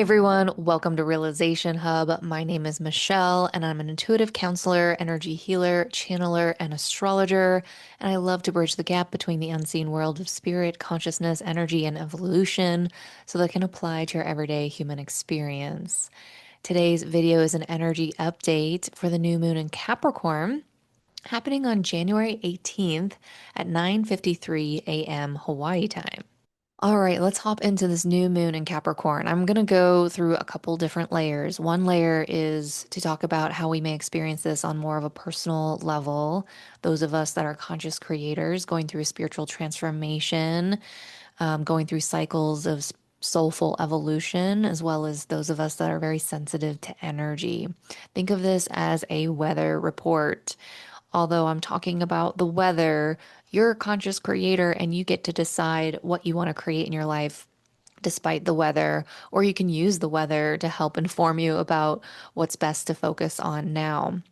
Hey everyone, welcome to Realization Hub. My name is Michelle, and I'm an intuitive counselor, energy healer, channeler, and astrologer. And I love to bridge the gap between the unseen world of spirit, consciousness, energy, and evolution so that can apply to your everyday human experience. Today's video is an energy update for the new moon in Capricorn, happening on January 18th at 9:53 a.m. Hawaii time. All right, let's hop into this new moon in Capricorn. I'm going to go through a couple different layers. One layer is to talk about how we may experience this on more of a personal level. Those of us that are conscious creators going through a spiritual transformation, going through cycles of soulful evolution, as well as those of us that are very sensitive to energy. Think of this as a weather report. Although I'm talking about the weather, you're a conscious creator and you get to decide what you want to create in your life despite the weather, or you can use the weather to help inform you about what's best to focus on now.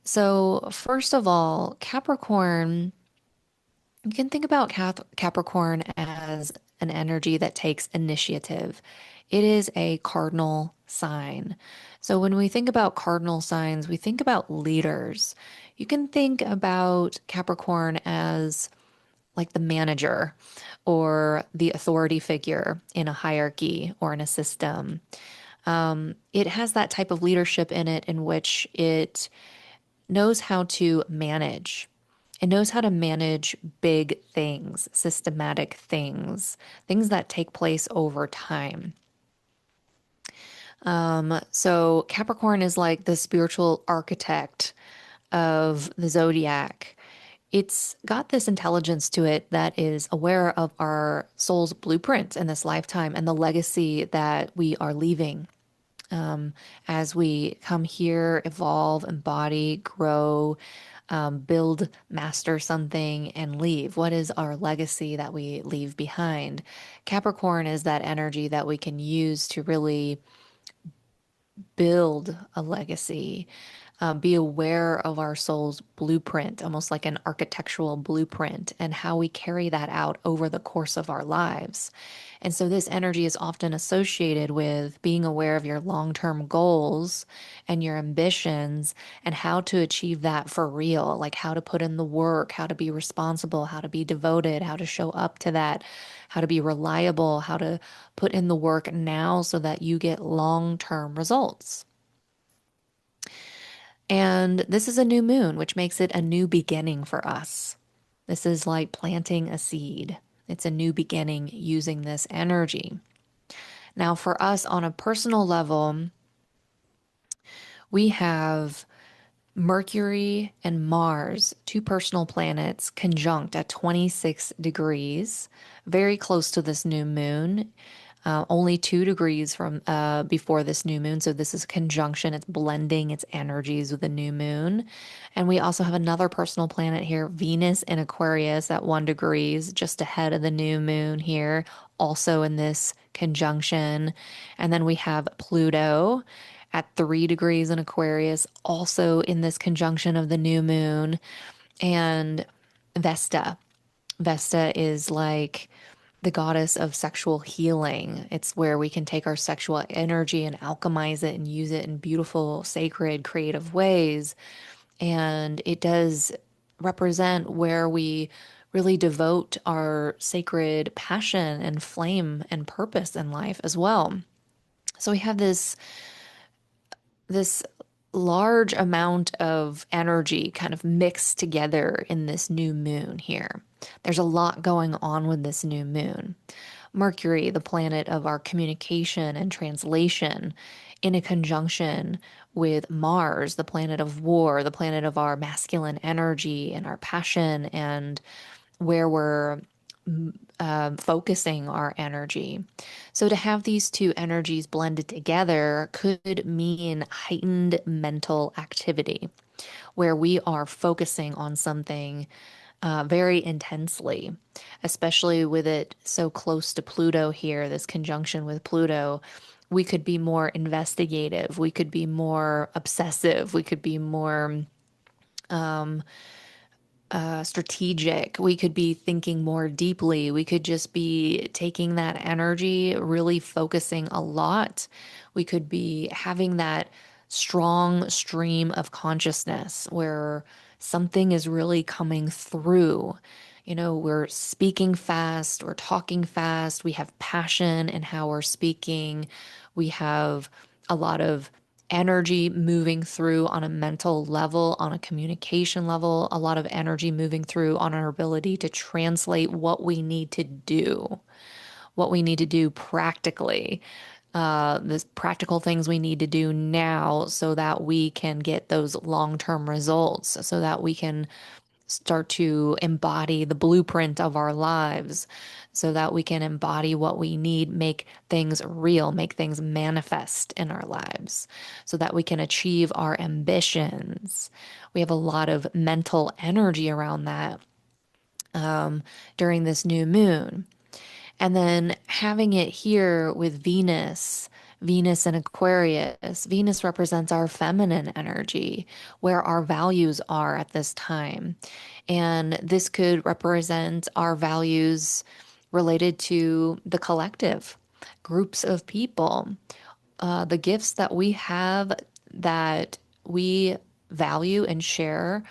So, first of all, Capricorn, you can think about Capricorn as an energy that takes initiative. It is a cardinal sign. So when we think about cardinal signs, we think about leaders. You can think about Capricorn as like the manager or the authority figure in a hierarchy or in a system. It has that type of leadership in it in which it knows how to manage. It knows how to manage big things, systematic things, things that take place over time. So Capricorn is like the spiritual architect of the zodiac. It's got this intelligence to it that is aware of our soul's blueprint in this lifetime and the legacy that we are leaving as we come here, evolve, embody, grow, build, master something, and leave. What is our legacy that we leave behind? Capricorn is that energy that we can use to really build a legacy, be aware of our soul's blueprint, almost like an architectural blueprint, and how we carry that out over the course of our lives. And so, this energy is often associated with being aware of your long term goals and your ambitions and how to achieve that for real, like how to put in the work, how to be responsible, how to be devoted, how to show up to that, how to be reliable, how to put in the work now so that you get long term results. And this is a new moon, which makes it a new beginning for us. This is like planting a seed. It's a new beginning using this energy. Now, for us on a personal level, we have Mercury and Mars, two personal planets, conjunct at 26 degrees, very close to this new moon. Only 2 degrees from before this new moon. So this is conjunction. It's blending its energies with the new moon. And we also have another personal planet here, Venus in Aquarius at 1 degrees, just ahead of the new moon here, also in this conjunction. And then we have Pluto at 3 degrees in Aquarius, also in this conjunction of the new moon. And Vesta. Vesta is like the goddess of sexual healing. It's where we can take our sexual energy and alchemize it and use it in beautiful, sacred, creative ways. And it does represent where we really devote our sacred passion and flame and purpose in life as well. So we have this large amount of energy kind of mixed together in this new moon here. There's a lot going on with this new moon. Mercury, the planet of our communication and translation, in a conjunction with Mars, the planet of war, the planet of our masculine energy and our passion and where we're focusing our energy. So, to have these two energies blended together could mean heightened mental activity where we are focusing on something very intensely, especially with it so close to Pluto here, this conjunction with Pluto. We could be more investigative, we could be more obsessive, we could be more strategic. We could be thinking more deeply. We could just be taking that energy, really focusing a lot. We could be having that strong stream of consciousness where something is really coming through. We're speaking fast, we're talking fast, we have passion in how we're speaking, we have a lot of energy moving through on a mental level, on a communication level, a lot of energy moving through on our ability to translate what we need to do practically, the practical things we need to do now so that we can get those long-term results, so that we can start to embody the blueprint of our lives, so that we can embody what we need, make things real, make things manifest in our lives, so that we can achieve our ambitions. We have a lot of mental energy around that during this new moon. And then having it here with Venus and Aquarius. Venus represents our feminine energy, where our values are at this time. And this could represent our values related to the collective, groups of people, the gifts that we have that we value and share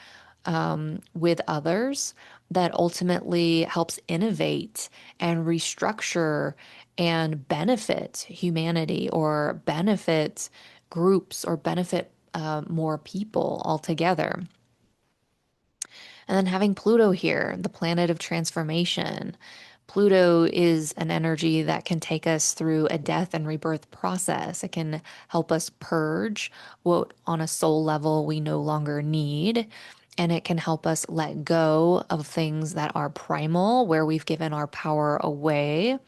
with others, that ultimately helps innovate and restructure and benefit humanity, or benefit groups, or benefit more people altogether. And then having Pluto here, the planet of transformation. Pluto is an energy that can take us through a death and rebirth process. It can help us purge what on a soul level we no longer need. And it can help us let go of things that are primal, where we've given our power away.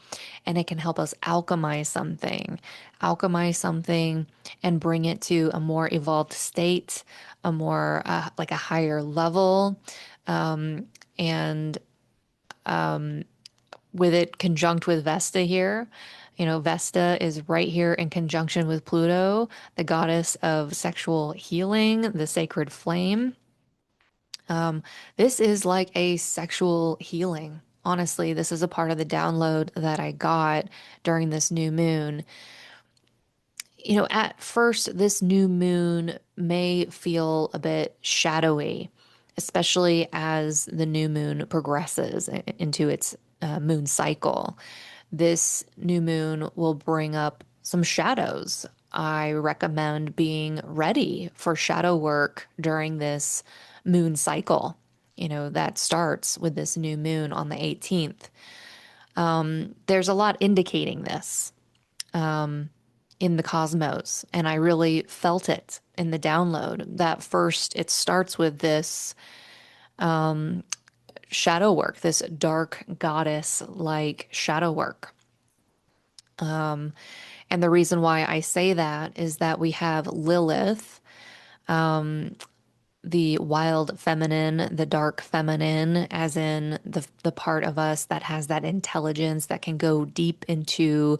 And it can help us alchemize something and bring it to a more evolved state, a more like a higher level. Um, and with it conjunct with Vesta here, Vesta is right here in conjunction with Pluto, the goddess of sexual healing, the sacred flame. This is like a sexual healing. Honestly, this is a part of the download that I got during this new moon. At first, this new moon may feel a bit shadowy, especially as the new moon progresses into its moon cycle. This new moon will bring up some shadows. I recommend being ready for shadow work during this moon cycle, that starts with this new moon on the 18th. There's a lot indicating this in the cosmos, and I really felt it in the download. That first, it starts with this shadow work, this dark goddess like shadow work. And the reason why I say that is that we have Lilith, the wild feminine, the dark feminine, as in the part of us that has that intelligence that can go deep into,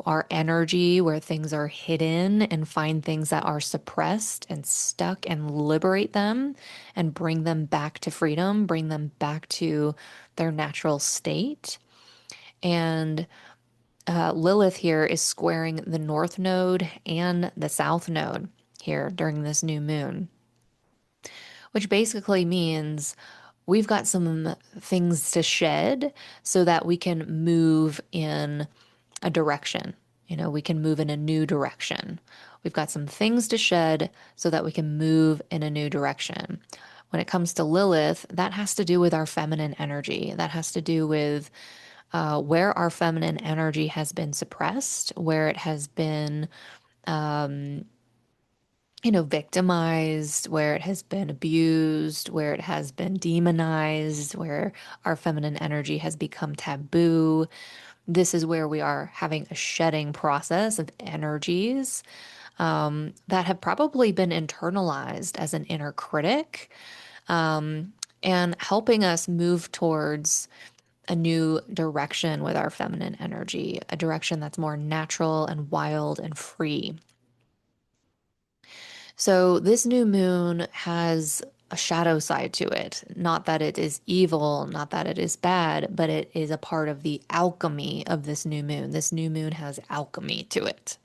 our energy, where things are hidden, and find things that are suppressed and stuck and liberate them and bring them back to freedom, bring them back to their natural state. And Lilith here is squaring the North Node and the South Node here during this new moon, which basically means we've got some things to shed so that we can move in a direction. We can move in a new direction. We've got some things to shed so that we can move in a new direction. When it comes to Lilith, that has to do with our feminine energy. That has to do with where our feminine energy has been suppressed, where it has been, victimized, where it has been abused, where it has been demonized, where our feminine energy has become taboo. This is where we are having a shedding process of energies that have probably been internalized as an inner critic, and helping us move towards a new direction with our feminine energy, a direction that's more natural and wild and free. So this new moon has a shadow side to it. Not that it is evil, not that it is bad, but it is a part of the alchemy of this new moon. This new moon has alchemy to it.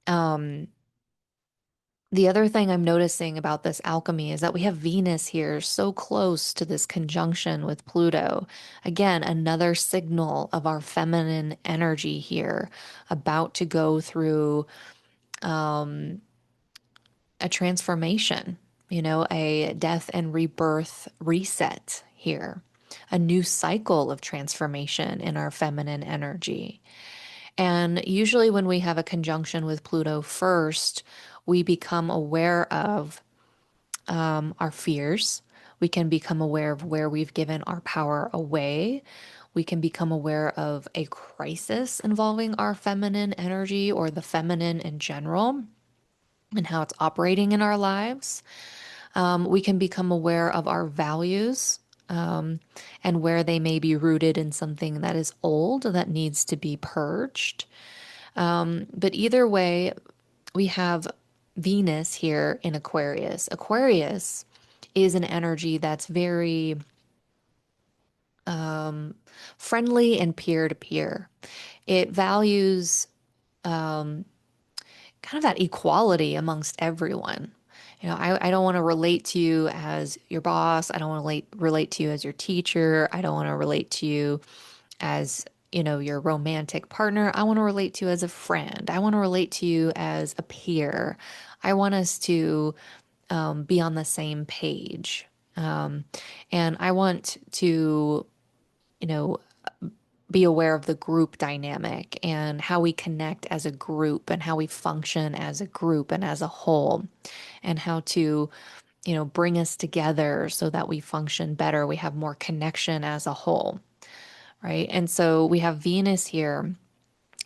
Um, the other thing I'm noticing about this alchemy is that we have Venus here so close to this conjunction with Pluto. Again, another signal of our feminine energy here, about to go through um, a transformation, a death and rebirth reset here, a new cycle of transformation in our feminine energy. And usually, when we have a conjunction with Pluto first, we become aware of our fears. We can become aware of where we've given our power away. We can become aware of a crisis involving our feminine energy or the feminine in general and how it's operating in our lives. We can become aware of our values and where they may be rooted in something that is old that needs to be purged. But either way, we have Venus here in Aquarius. Aquarius is an energy that's very um, friendly and peer to peer. It values kind of that equality amongst everyone. I don't want to relate to you as your boss. I don't want to relate to you as your teacher. I don't want to relate to you as, your romantic partner. I want to relate to you as a friend. I want to relate to you as a peer. I want us to be on the same page. Um, and I want to, you know, be aware of the group dynamic and how we connect as a group and how we function as a group and as a whole and how to, bring us together so that we function better. We have more connection as a whole, right? And so we have Venus here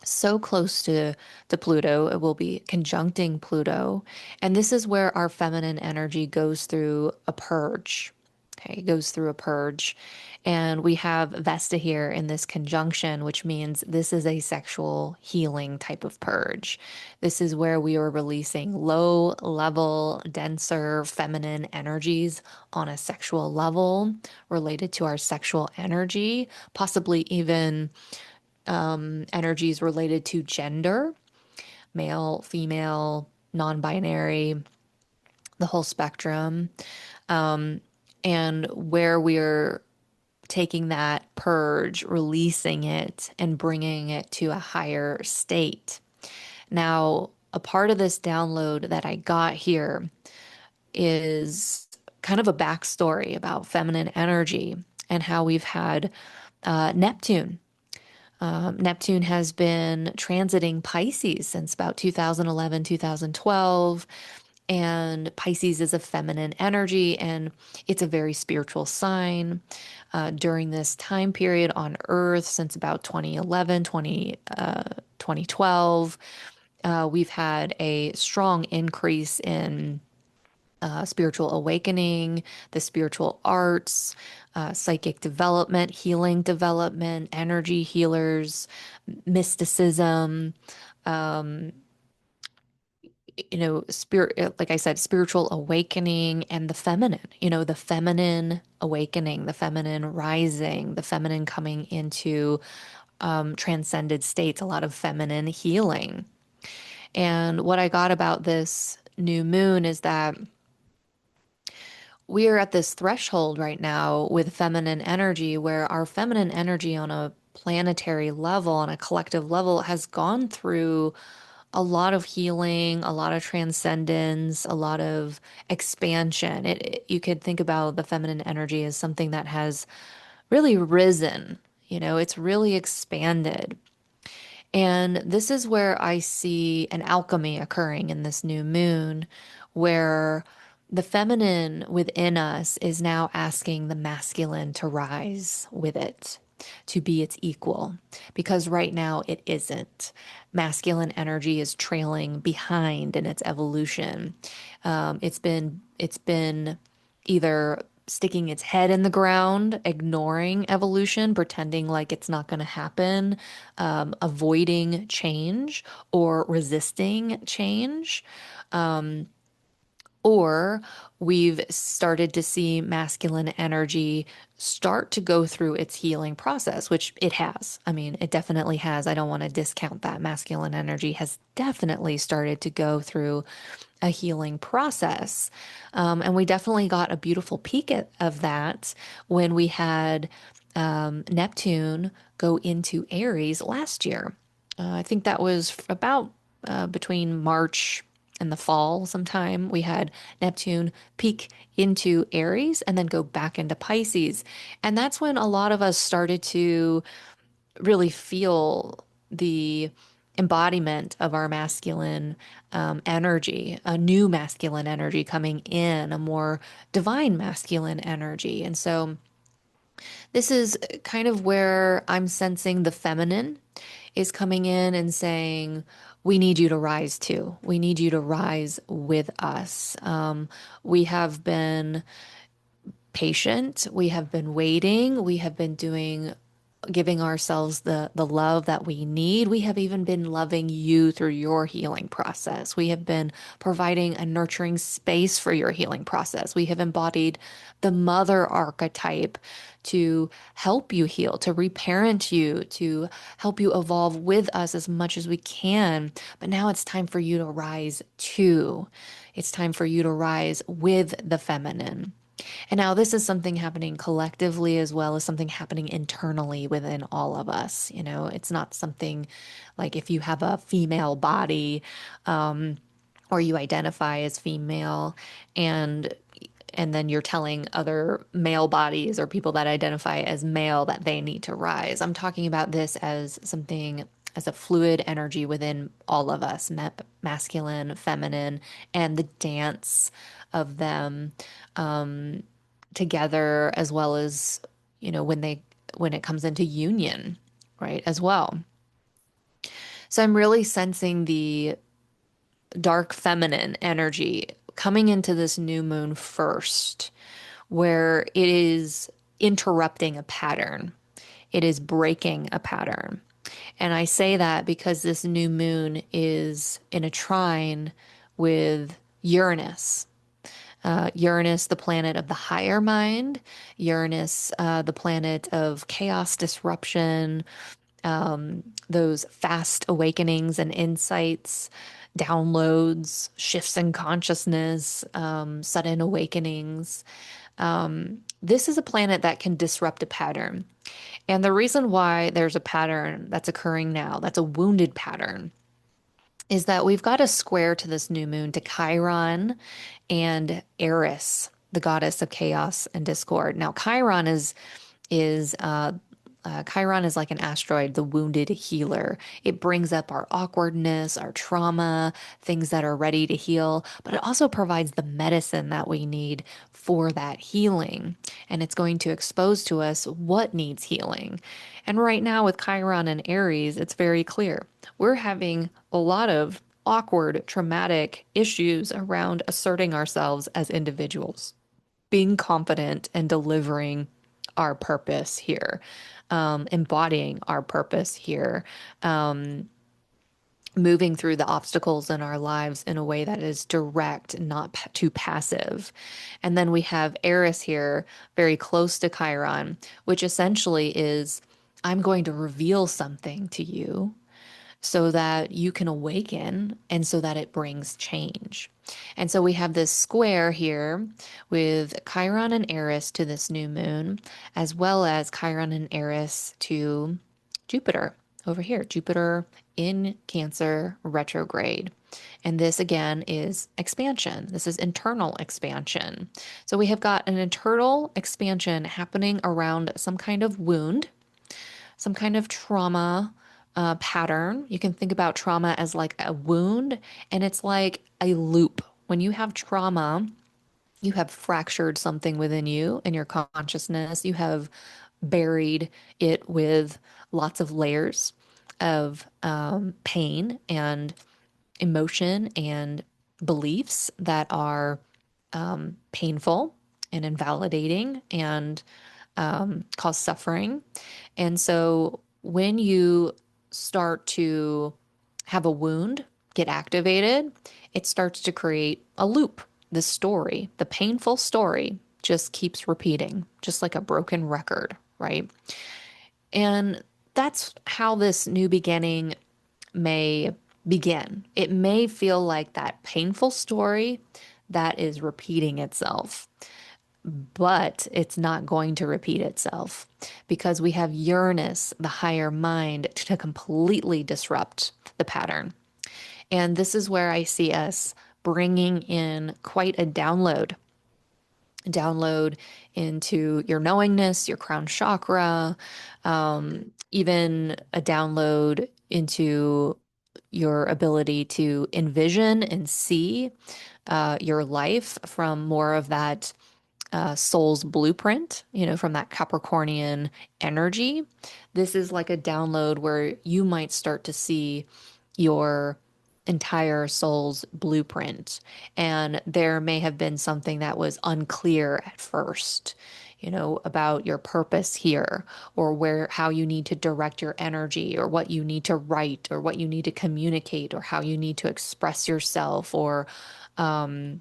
so close to Pluto. It will be conjuncting Pluto. And this is where our feminine energy goes through a purge. Okay, it goes through a purge. And we have Vesta here in this conjunction, which means this is a sexual healing type of purge. This is where we are releasing low level, denser feminine energies on a sexual level related to our sexual energy, possibly even energies related to gender, male, female, non binary, the whole spectrum, and where we're taking that purge, releasing it, and bringing it to a higher state. Now, a part of this download that I got here is kind of a backstory about feminine energy and how we've had Neptune. Neptune has been transiting Pisces since about 2011, 2012. And Pisces is a feminine energy and it's a very spiritual sign. During this time period on Earth, since about 2011, 2012, we've had a strong increase in spiritual awakening, the spiritual arts, psychic development, healing development, energy healers, mysticism, spirit, like I said, spiritual awakening and the feminine, the feminine awakening, the feminine rising, the feminine coming into transcended states, a lot of feminine healing. And what I got about this new moon is that we are at this threshold right now with feminine energy where our feminine energy on a planetary level, on a collective level, has gone through a lot of healing, a lot of transcendence, a lot of expansion. You could think about the feminine energy as something that has really risen, it's really expanded. And this is where I see an alchemy occurring in this new moon, where the feminine within us is now asking the masculine to rise with it, to be its equal, because right now it isn't. Masculine energy is trailing behind in its evolution. It's been either sticking its head in the ground, ignoring evolution, pretending like it's not going to happen, avoiding change or resisting change, Or we've started to see masculine energy start to go through its healing process, which it has. I mean, it definitely has. I don't want to discount that. Masculine energy has definitely started to go through a healing process. And we definitely got a beautiful peek of that when we had Neptune go into Aries last year. I think that was about between March and the fall sometime. We had Neptune peak into Aries and then go back into Pisces. And that's when a lot of us started to really feel the embodiment of our masculine energy, a new masculine energy coming in, a more divine masculine energy. And so this is kind of where I'm sensing the feminine is coming in and saying, we need you to rise too. We need you to rise with us. We have been patient. We have been waiting. We have been giving ourselves the love that we need. We have even been loving you through your healing process. We have been providing a nurturing space for your healing process. We have embodied the mother archetype to help you heal, to reparent you, to help you evolve with us as much as we can. But now it's time for you to rise too. It's time for you to rise with the feminine. And now this is something happening collectively as well as something happening internally within all of us. You know, it's not something like if you have a female body, or you identify as female and then you're telling other male bodies or people that identify as male that they need to rise. I'm talking about this as something as a fluid energy within all of us, masculine, feminine, and the dance of them together, as well as, when it comes into union, right, as well. So I'm really sensing the dark feminine energy coming into this new moon first, where it is interrupting a pattern. It is breaking a pattern. And I say that because this new moon is in a trine with Uranus. Uranus, the planet of the higher mind, Uranus, the planet of chaos, disruption, those fast awakenings and insights, downloads, shifts in consciousness, sudden awakenings. This is a planet that can disrupt a pattern. And the reason why there's a pattern that's occurring now, that's a wounded pattern, is that we've got a square to this new moon to Chiron and Eris, the goddess of chaos and discord. Now, Chiron is like an asteroid, the wounded healer. It brings up our awkwardness, our trauma, things that are ready to heal, but it also provides the medicine that we need for that healing. And it's going to expose to us what needs healing. And right now, with Chiron and Aries, it's very clear. We're having a lot of awkward, traumatic issues around asserting ourselves as individuals, being confident and delivering our purpose here, embodying our purpose here, moving through the obstacles in our lives in a way that is direct, not too passive. And then we have Eris here, very close to Chiron, which essentially is, I'm going to reveal something to you so that you can awaken and so that it brings change. And so we have this square here with Chiron and Eris to this new moon, as well as Chiron and Eris to Jupiter over here, Jupiter in Cancer retrograde. And this again is expansion. This is internal expansion. So we have got an internal expansion happening around some kind of wound, some kind of trauma pattern. You can think about trauma as like a wound, and it's like a loop. When you have trauma, you have fractured something within you and your consciousness. You have buried it with lots of layers of pain and emotion and beliefs that are painful and invalidating and cause suffering. And so when you start to have a wound get activated, it starts to create a loop. the story, the painful story, just keeps repeating, just like a broken record, right? And that's how this new beginning may begin. It may feel like that painful story that is repeating itself, but it's not going to repeat itself because we have Uranus, the higher mind, to completely disrupt the pattern. And this is where I see us bringing in quite a download into your knowingness, your crown chakra, even a download into your ability to envision and see your life from more of that soul's blueprint, from that Capricornian energy. This is like a download where you might start to see your entire soul's blueprint. And there may have been something that was unclear at first, about your purpose here, or how you need to direct your energy, or what you need to write, or what you need to communicate, or how you need to express yourself, or um,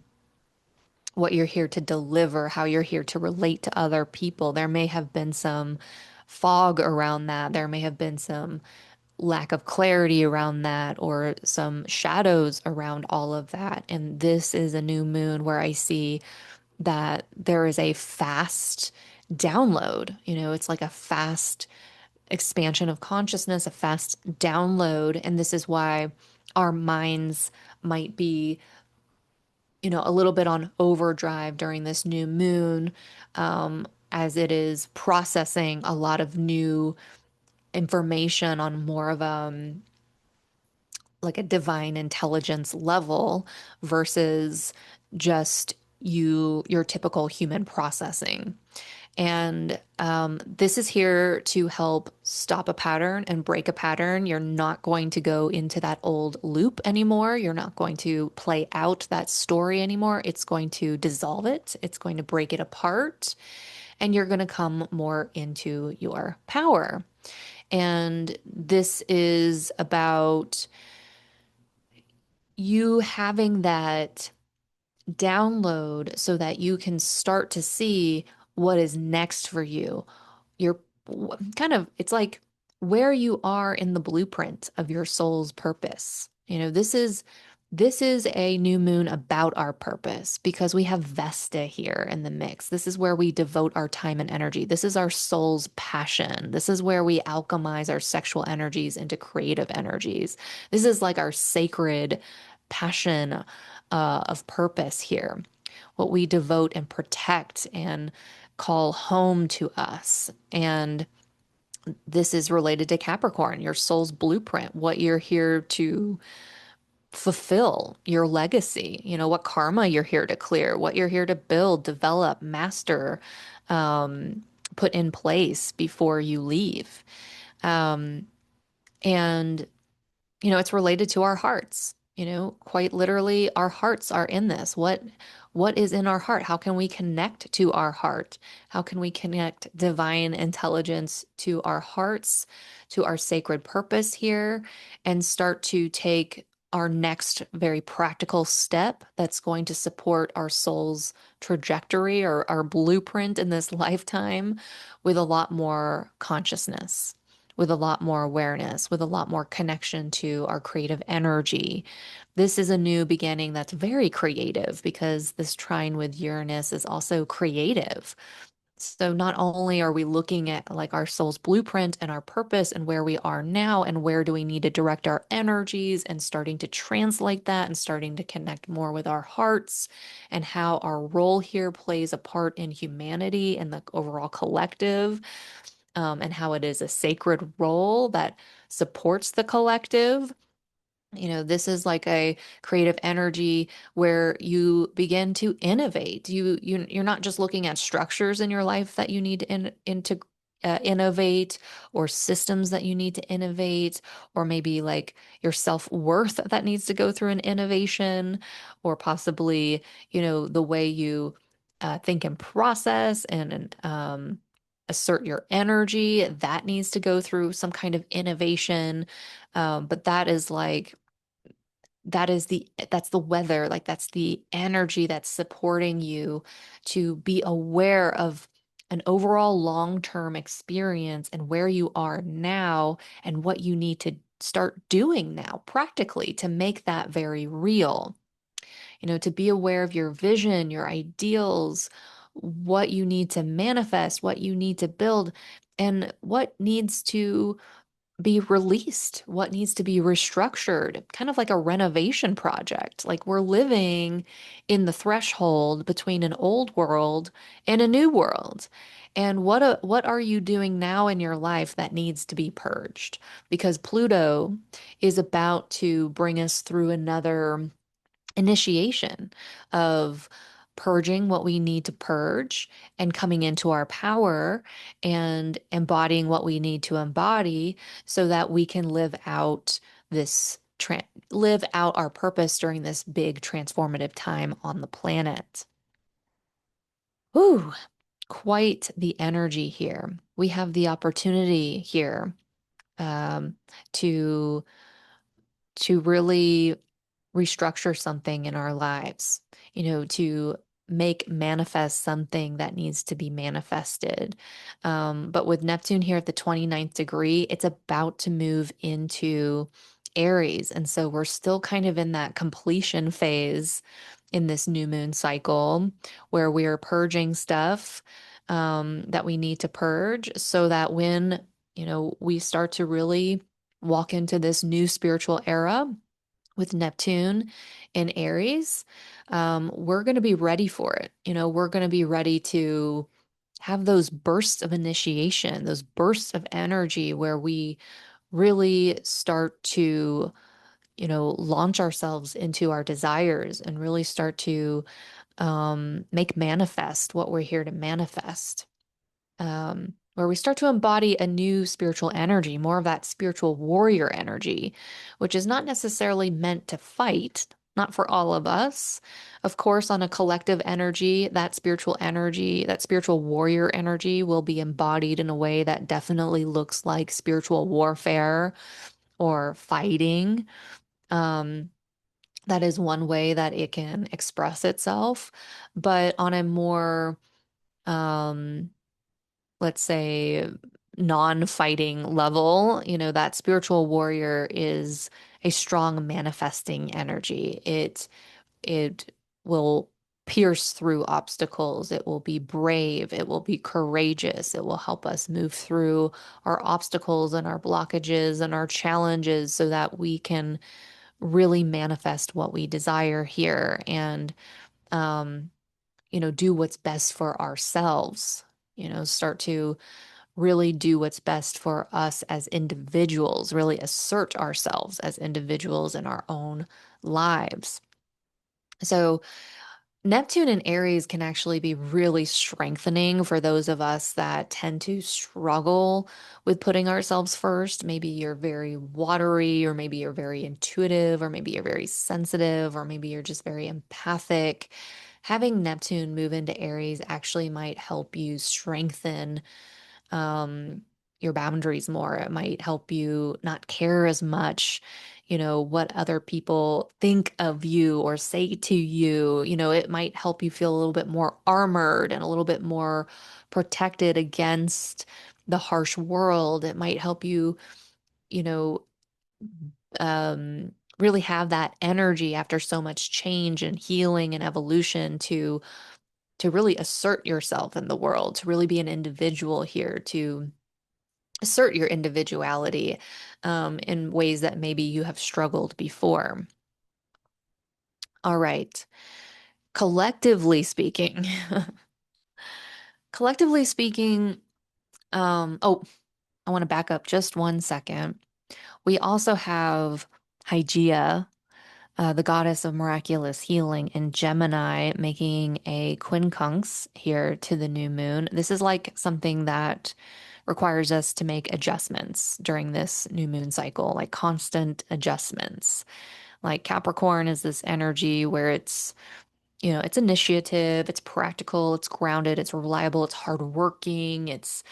what you're here to deliver, how you're here to relate to other people. There may have been some fog around that. There may have been some lack of clarity around that, or some shadows around all of that. And this is a new moon where I see that there is a fast download. It's like a fast expansion of consciousness, a fast download. And this is why our minds might be a little bit on overdrive during this new moon, as it is processing a lot of new information on more of like a divine intelligence level versus just your typical human processing. And this is here to help stop a pattern and break a pattern. You're not going to go into that old loop anymore. You're not going to play out that story anymore. It's going to dissolve it, it's going to break it apart, and you're going to come more into your power. And this is about you having that download so that you can start to see what is next for you. You're kind of, it's like where you are in the blueprint of your soul's purpose. This is a new moon about our purpose because we have Vesta here in the mix. This is where we devote our time and energy. This is our soul's passion. This is where we alchemize our sexual energies into creative energies. This is like our sacred passion of purpose here, what we devote and protect and call home to us. And this is related to Capricorn, your soul's blueprint, what you're here to fulfill, your legacy, what karma you're here to clear, what you're here to build, develop, master, put in place before you leave. Um, and it's related to our hearts. Quite literally, our hearts are in this. What is in our heart? How can we connect to our heart? How can we connect divine intelligence to our hearts, to our sacred purpose here, and start to take our next very practical step that's going to support our soul's trajectory or our blueprint in this lifetime with a lot more consciousness, with a lot more awareness, with a lot more connection to our creative energy. This is a new beginning that's very creative because this trine with Uranus is also creative. So not only are we looking at like our soul's blueprint and our purpose and where we are now and where do we need to direct our energies and starting to translate that and starting to connect more with our hearts and how our role here plays a part in humanity and the overall collective, and how it is a sacred role that supports the collective. This is like a creative energy where you begin to innovate. You're not just looking at structures in your life that you need to innovate, or systems that you need to innovate, or maybe like your self-worth that needs to go through an innovation, or possibly, the way you think and process and assert your energy that needs to go through some kind of innovation. But that is like that's the weather, like that's the energy that's supporting you to be aware of an overall long-term experience and where you are now and what you need to start doing now practically to make that very real. To be aware of your vision, your ideals, what you need to manifest, what you need to build, and what needs to be released, what needs to be restructured, kind of like a renovation project. Like we're living in the threshold between an old world and a new world. And what are you doing now in your life that needs to be purged? Because Pluto is about to bring us through another initiation of purging what we need to purge and coming into our power and embodying what we need to embody so that we can this live out our purpose during this big transformative time on the planet. Ooh, quite the energy here. We have the opportunity here um, to really restructure something in our lives, to make manifest something that needs to be manifested. But with Neptune here at the 29th degree, it's about to move into Aries. And so we're still kind of in that completion phase in this new moon cycle where we are purging stuff that we need to purge so that when, we start to really walk into this new spiritual era with Neptune in Aries, we're going to be ready for it. We're going to be ready to have those bursts of initiation, those bursts of energy where we really start to, launch ourselves into our desires and really start to make manifest what we're here to manifest. Where we start to embody a new spiritual energy, more of that spiritual warrior energy, which is not necessarily meant to fight, not for all of us. Of course, on a collective energy, that spiritual warrior energy will be embodied in a way that definitely looks like spiritual warfare or fighting. Um, that is one way that it can express itself, but on a more, um, let's say, non-fighting level, that spiritual warrior is a strong manifesting energy. It will pierce through obstacles. It will be brave. It will be courageous. It will help us move through our obstacles and our blockages and our challenges so that we can really manifest what we desire here and um, do what's best for ourselves. Start to really do what's best for us as individuals, really assert ourselves as individuals in our own lives. So, Neptune and Aries can actually be really strengthening for those of us that tend to struggle with putting ourselves first. Maybe you're very watery, or maybe you're very intuitive, or maybe you're very sensitive, or maybe you're just very empathic. Having Neptune move into Aries actually might help you strengthen um, your boundaries more. It might help you not care as much, what other people think of you or say to you. It might help you feel a little bit more armored and a little bit more protected against the harsh world. It might help you, you know, really have that energy after so much change and healing and evolution to really assert yourself in the world, to really be an individual here, to assert your individuality in ways that maybe you have struggled before. All right. Collectively speaking, collectively speaking, oh, I want to back up just 1 second. We also have Hygeia, the goddess of miraculous healing in Gemini, making a quincunx here to the new moon. This is like something that requires us to make adjustments during this new moon cycle, like constant adjustments. Like Capricorn is this energy where it's initiative, it's practical, it's grounded, it's reliable, it's hardworking, it's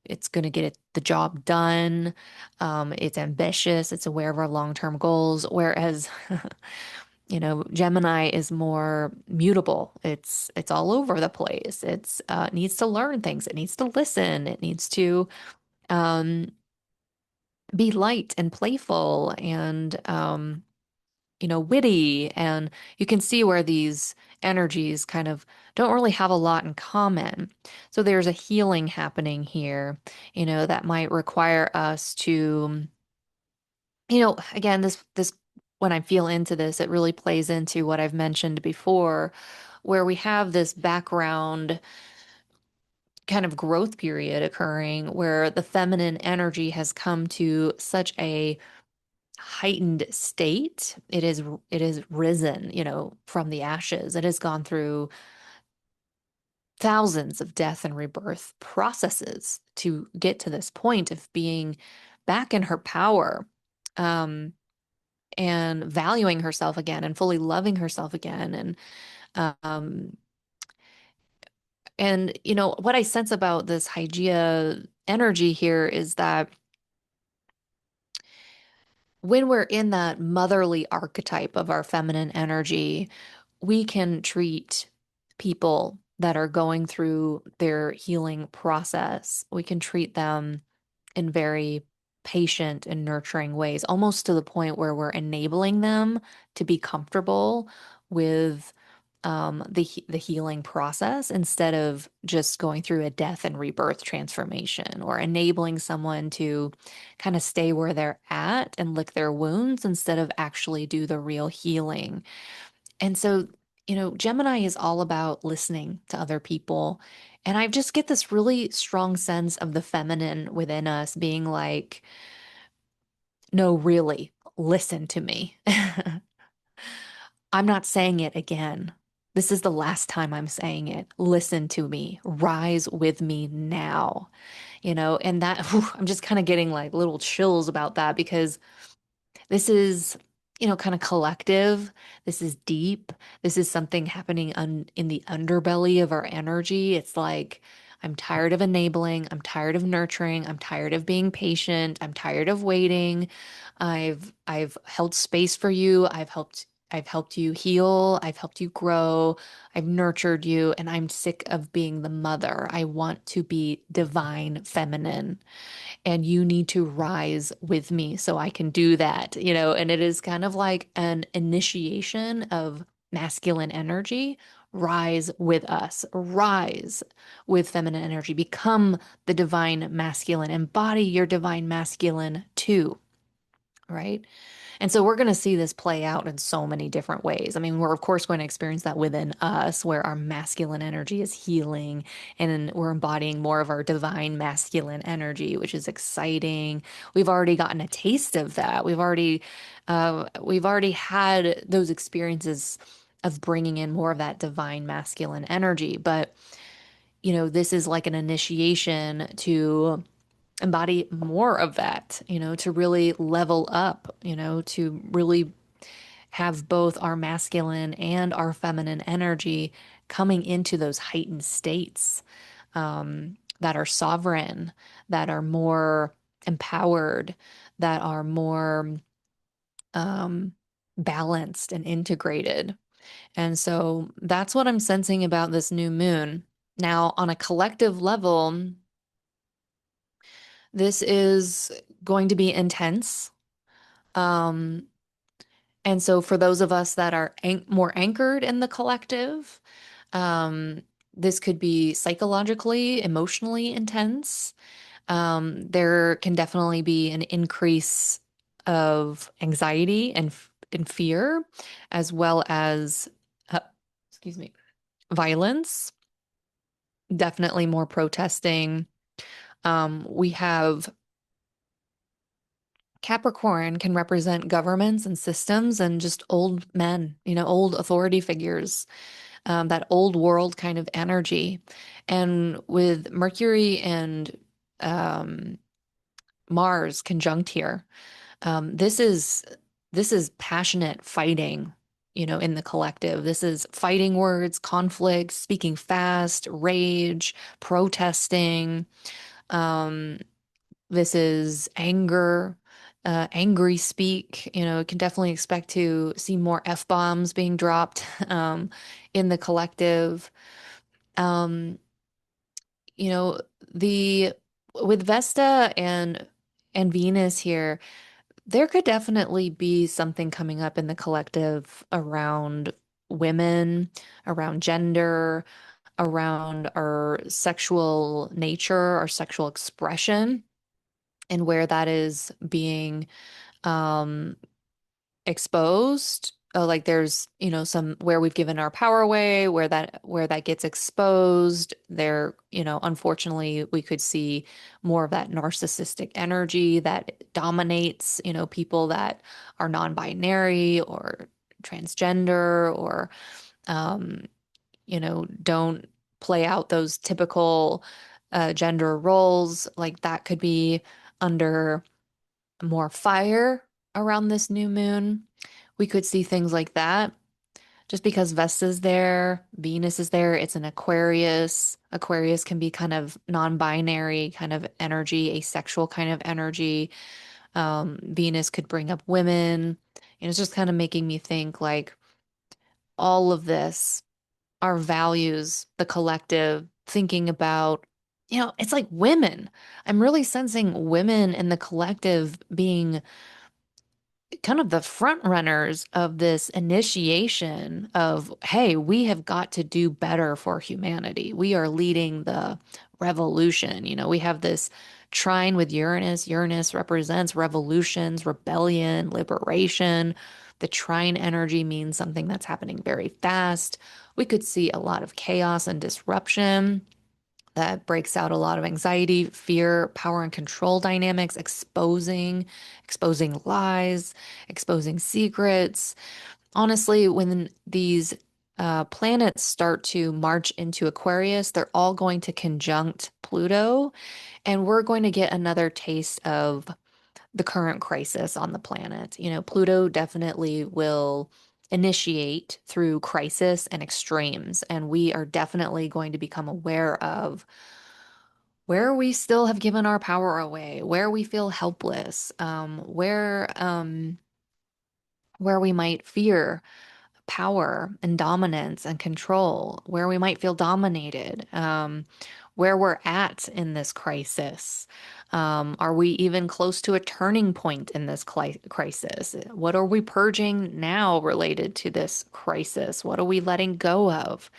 it's going to get the job done. It's ambitious. It's aware of our long-term goals. Whereas, Gemini is more mutable. It's all over the place. It needs to learn things. It needs to listen. It needs to um, be light and playful and witty. And you can see where these energies kind of don't really have a lot in common. So there's a healing happening here, that might require us to, again, this, when I feel into this, it really plays into what I've mentioned before, where we have this background kind of growth period occurring where the feminine energy has come to such a heightened state. It is risen, from the ashes. It has gone through thousands of death and rebirth processes to get to this point of being back in her power, um, and valuing herself again and fully loving herself again. Um, and what I sense about this Hygeia energy here is that when we're in that motherly archetype of our feminine energy, we can treat people that are going through their healing process. We can treat them in very patient and nurturing ways, almost to the point where we're enabling them to be comfortable with the healing process instead of just going through a death and rebirth transformation, or enabling someone to kind of stay where they're at and lick their wounds instead of actually do the real healing. And so, Gemini is all about listening to other people. And I just get this really strong sense of the feminine within us being like, no, really, listen to me. I'm not saying it again. This is the last time I'm saying it. Listen to me. Rise with me now. And that, I'm just kind of getting like little chills about that because this is, kind of collective. This is deep. This is something happening in the underbelly of our energy. It's like, I'm tired of enabling. I'm tired of nurturing. I'm tired of being patient. I'm tired of waiting. I've held space for you. I've helped you heal. I've helped you grow. I've nurtured you, and I'm sick of being the mother. I want to be divine feminine, and you need to rise with me so I can do that, and it is kind of like an initiation of masculine energy. Rise with us, rise with feminine energy, become the divine masculine, embody your divine masculine too, right? And so we're going to see this play out in so many different ways. I mean, we're of course going to experience that within us, where our masculine energy is healing and we're embodying more of our divine masculine energy, which is exciting. We've already gotten a taste of that. We've already had those experiences of bringing in more of that divine masculine energy. But, this is like an initiation to embody more of that, to really level up, to really have both our masculine and our feminine energy coming into those heightened states, that are sovereign, that are more empowered, that are more um, balanced and integrated. And so that's what I'm sensing about this new moon. Now, on a collective level, this is going to be intense. Um, and so for those of us that are more anchored in the collective, um, this could be psychologically, emotionally intense. There can definitely be an increase of anxiety and fear, as well as, uh, excuse me, violence. Definitely more protesting. We have Capricorn can represent governments and systems and just old men, old authority figures, that old world kind of energy. And with Mercury and um, Mars conjunct here, this is passionate fighting, in the collective. This is fighting words, conflict, speaking fast, rage, protesting. This is anger, angry speak. Can definitely expect to see more F-bombs being dropped in the collective. Um, you know, the with Vesta and Venus here, there could definitely be something coming up in the collective around women, around gender, around our sexual nature, our sexual expression, and where that is being um exposed. Like there's, some where we've given our power away, where that gets exposed. There, unfortunately, we could see more of that narcissistic energy that dominates, people that are non-binary or transgender or um, don't play out those typical gender roles. Like that could be under more fire around this new moon. We could see things like that. Just because Vesta's there, Venus is there, it's an Aquarius. Aquarius can be kind of non-binary kind of energy, asexual kind of energy. Venus could bring up women. And it's just kind of making me think like all of this, our values, the collective, thinking about, it's like women. I'm really sensing women in the collective being kind of the front runners of this initiation of, hey, we have got to do better for humanity. We are leading the revolution. We have this trine with Uranus. Uranus represents revolutions, rebellion, liberation. The trine energy means something that's happening very fast. We could see a lot of chaos and disruption that breaks out a lot of anxiety, fear, power and control dynamics, exposing lies, exposing secrets. Honestly, when these planets start to march into Aquarius, they're all going to conjunct Pluto, and we're going to get another taste of the current crisis on the planet. Pluto definitely will initiate through crisis and extremes, and we are definitely going to become aware of where we still have given our power away, where we feel helpless, where we might fear power and dominance and control, where we might feel dominated, where we're at in this crisis. Are we even close to a turning point in this crisis? What are we purging now related to this crisis? What are we letting go of?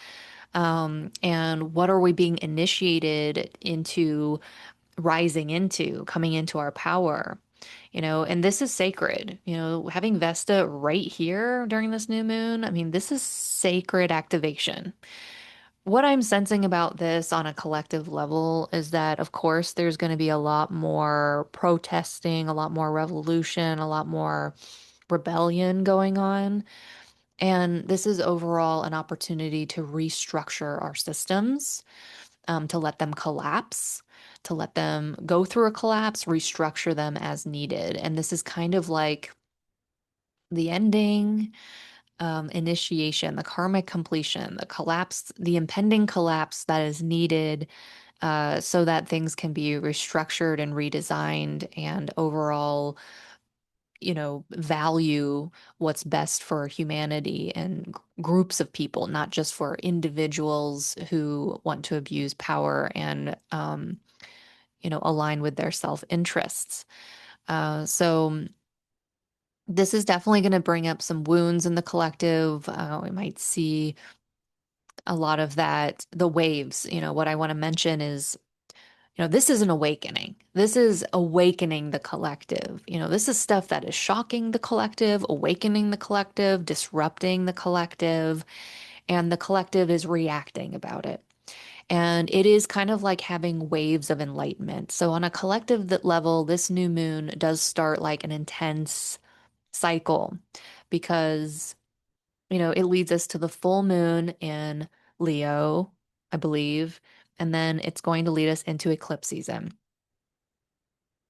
And what are we being initiated into rising into, coming into our power? And this is sacred. Having Vesta right here during this new moon, I mean, this is sacred activation. What I'm sensing about this on a collective level is that, of course, there's going to be a lot more protesting, a lot more revolution, a lot more rebellion going on. And this is overall an opportunity to restructure our systems, to let them collapse, to let them go through a collapse, restructure them as needed. And this is kind of like the ending, initiation, the karmic completion, the collapse, the impending collapse that is needed so that things can be restructured and redesigned and overall, value what's best for humanity and groups of people, not just for individuals who want to abuse power and, align with their self-interests. So this is definitely going to bring up some wounds in the collective. We might see a lot of that, the waves. What I want to mention is, this is an awakening. This is awakening the collective. This is stuff that is shocking the collective, awakening the collective, disrupting the collective, and the collective is reacting about it. And it is kind of like having waves of enlightenment. So, on a collective level, this new moon does start like an intense cycle because, it leads us to the full moon in Leo, I believe, and then it's going to lead us into eclipse season.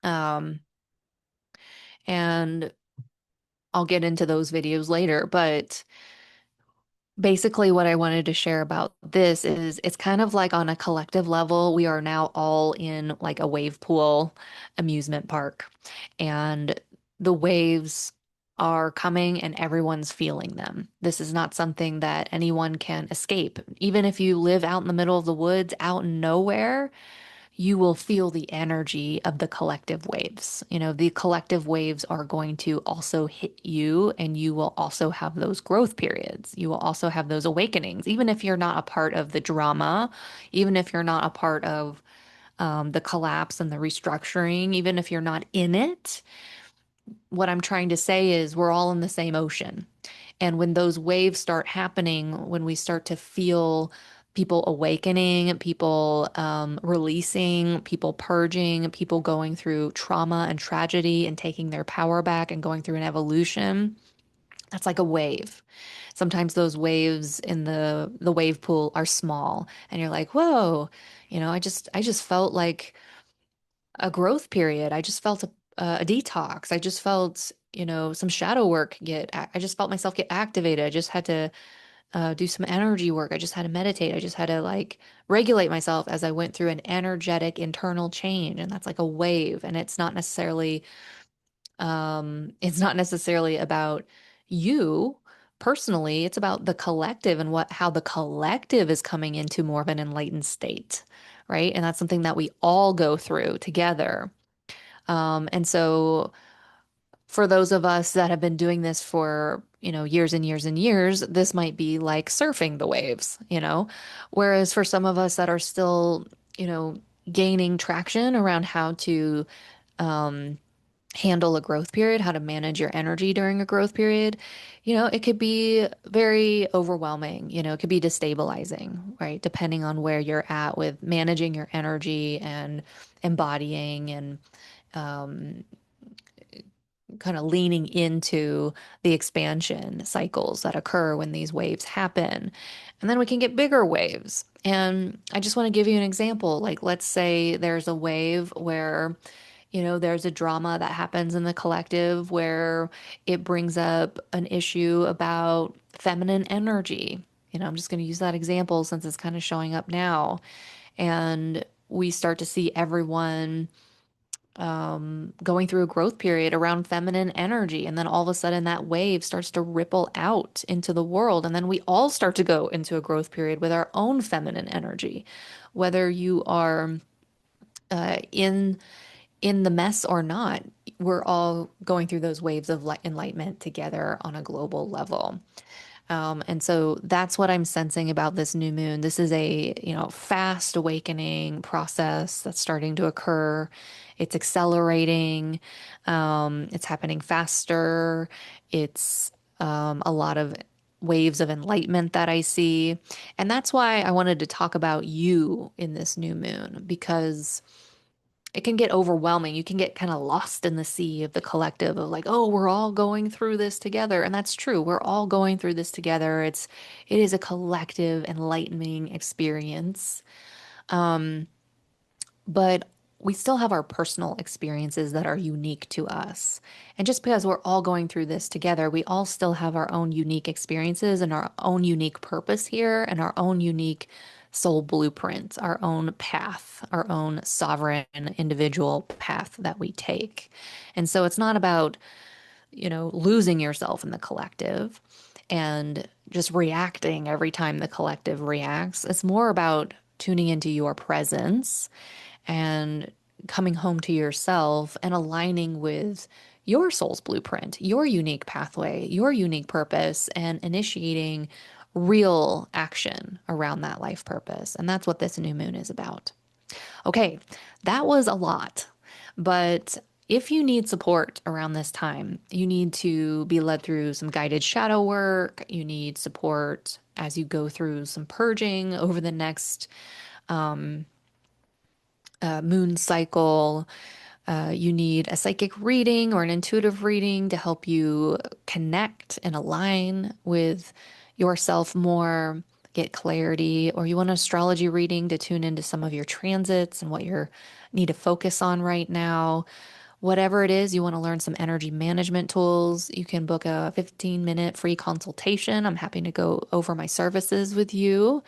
Um, and I'll get into those videos later, but Basically, what I wanted to share about this is it's kind of like on a collective level, we are now all in like a wave pool amusement park, and the waves are coming and everyone's feeling them. This is not something that anyone can escape. Even if you live out in the middle of the woods, out in nowhere, you will feel the energy of the collective waves. You know, the collective waves are going to also hit you, and you will also have those growth periods. You will also have those awakenings, even if you're not a part of the drama, even if you're not a part of the collapse and the restructuring, even if you're not in it. What I'm trying to say is we're all in the same ocean. And when those waves start happening, when we start to feel people awakening, people releasing, people purging, people going through trauma and tragedy and taking their power back and going through an evolution, that's like a wave. Sometimes those waves in the wave pool are small, and you're like, whoa, I just felt like a growth period. I just felt a detox. I just felt, some shadow work I just felt myself get activated. I just had to do some energy work. I just had to meditate. I just had to like regulate myself as I went through an energetic internal change. And that's like a wave. And it's not necessarily about you personally. It's about the collective and how the collective is coming into more of an enlightened state. Right. And that's something that we all go through together. And so for those of us that have been doing this for, years and years and years, this might be like surfing the waves. Whereas for some of us that are still, you know, gaining traction around how to um, handle a growth period, how to manage your energy during a growth period, it could be very overwhelming. It could be destabilizing, right? Depending on where you're at with managing your energy and embodying and um, kind of leaning into the expansion cycles that occur when these waves happen. And then we can get bigger waves. And I just want to give you an example. Like, let's say there's a wave where, there's a drama that happens in the collective where it brings up an issue about feminine energy. I'm just going to use that example since it's kind of showing up now. And we start to see everyone going through a growth period around feminine energy. And then all of a sudden, that wave starts to ripple out into the world. And then we all start to go into a growth period with our own feminine energy. Whether you are in the mess or not, we're all going through those waves of enlightenment together on a global level. And so that's what I'm sensing about this new moon. This is a, fast awakening process that's starting to occur. It's accelerating. It's happening faster. It's a lot of waves of enlightenment that I see. And that's why I wanted to talk about you in this new moon, because it can get overwhelming. You can get kind of lost in the sea of the collective of like, oh, we're all going through this together. And that's true. We're all going through this together. It is a collective enlightening experience. Um, but we still have our personal experiences that are unique to us. And just because we're all going through this together, we all still have our own unique experiences and our own unique purpose here and our own unique soul blueprint, our own path, our own sovereign individual path that we take. And so it's not about, losing yourself in the collective and just reacting every time the collective reacts. It's more about tuning into your presence and coming home to yourself and aligning with your soul's blueprint, your unique pathway, your unique purpose, and initiating real action around that life purpose. And that's what this new moon is about. Okay, that was a lot, but if you need support around this time, you need to be led through some guided shadow work. You need support as you go through some purging over the next moon cycle. You need a psychic reading or an intuitive reading to help you connect and align with yourself more, get clarity, or you want an astrology reading to tune into some of your transits and what you need to focus on right now. Whatever it is, you want to learn some energy management tools, you can book a 15-minute free consultation. I'm happy to go over my services with you.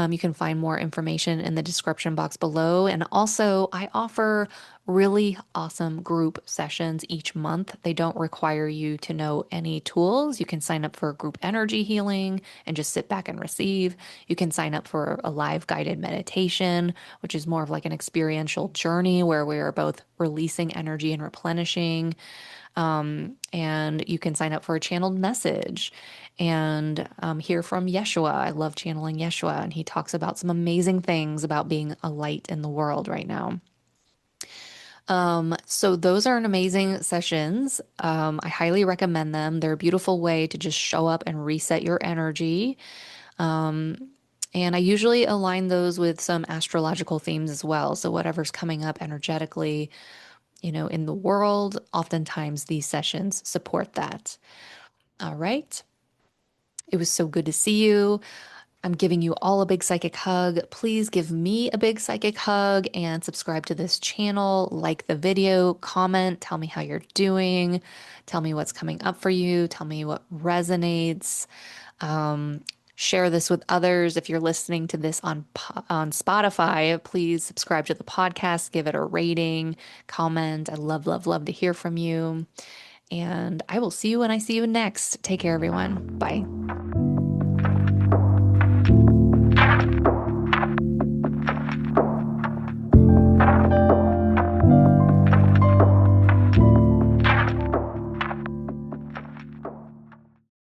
You can find more information in the description box below. And also, I offer really awesome group sessions each month. They don't require you to know any tools. You can sign up for group energy healing and just sit back and receive. You can sign up for a live guided meditation, which is more of like an experiential journey where we are both releasing energy and replenishing. And you can sign up for a channeled message and hear from Yeshua. I love channeling Yeshua, and he talks about some amazing things about being a light in the world right now. So those are an amazing sessions. I highly recommend them. They're a beautiful way to just show up and reset your energy. And I usually align those with some astrological themes as well. So whatever's coming up energetically, in the world, oftentimes these sessions support that. All right. It was so good to see you. I'm giving you all a big psychic hug. Please give me a big psychic hug and subscribe to this channel, like the video, comment, tell me how you're doing, tell me what's coming up for you, tell me what resonates. Um, Share this with others. If you're listening to this on Spotify, please subscribe to the podcast, give it a rating, comment. I love, love, love to hear from you. And I will see you when I see you next. Take care, everyone. Bye.